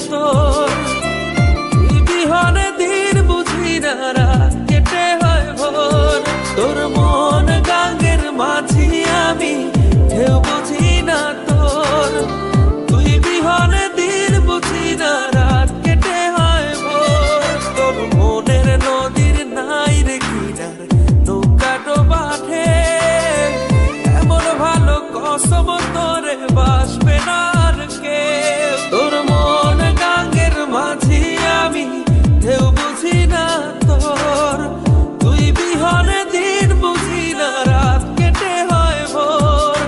তোর। তুই বিহনে দিন বুঝি না, রাত কেটে হয় ভোর। তোর মন গাঙ্গের মাঝি আমি, ঢেউ বুঝি না তোর। তুই বিহনে দিন বুঝি না, রাত কেটে হয় ভোর। তোর মনের নদীর নাই রে কিনার, নৌকা ডোবা ঢেউ। এমন ভালো কসম তোরে বাসবে না আর কেউ। তোর মন গাঙ্গের মাঝি আমি, ঢেউ বুঝি না তোর। তুই বিহনে দিন বুঝি না, রাত কেটে হয় ভোর।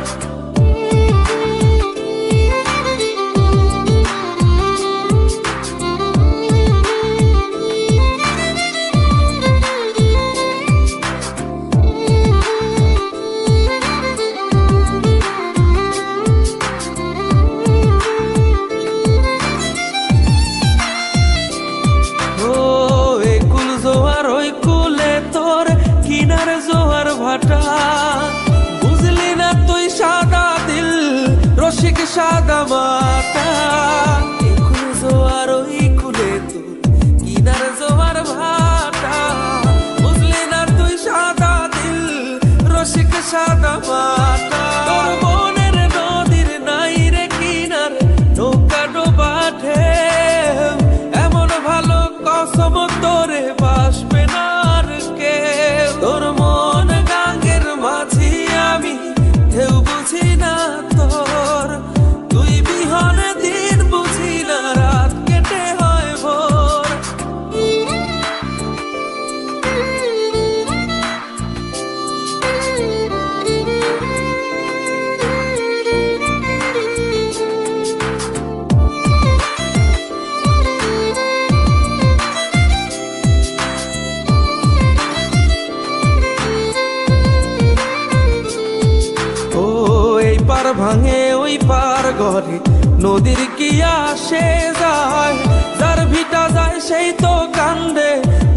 কিনার জোয়ার ভাটা বুঝলি না তুই, সাদা দিল রসিক সাদা মাটা। একুল জোয়ার ওই কুলে তোর, কিনার জোয়ার ভাটা বুঝলি না তুই, সাদা দিল রসিক সাদা মাটা। তোর মনের নদীর নাই রে কিনার, নৌকা ডোবা ঢেউ। এমন ভালো কসম তোরে বাসবে না আর কেউ। তোর মন গাঙ্গের মাঝি আমি, ঢেউ বুঝি না তোর। তুই বিহনে দিন বুঝি না, রাত কেটে হয় ভোর। পার ভাঙে ওই পার ঘরে, নদীর কি আসে যায়। যার ভিটা যায় সেই তো কান্দে,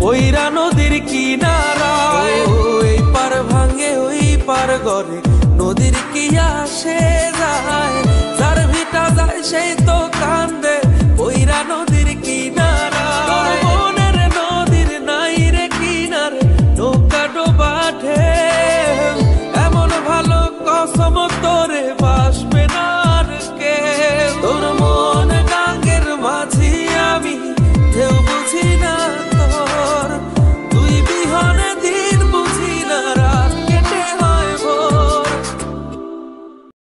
ওইরা নদীর কিনারায়। ওই পার ভাঙে ওই পার ঘরে, নদীর কি আসে যায়। যার ভিটা যায় সেই তো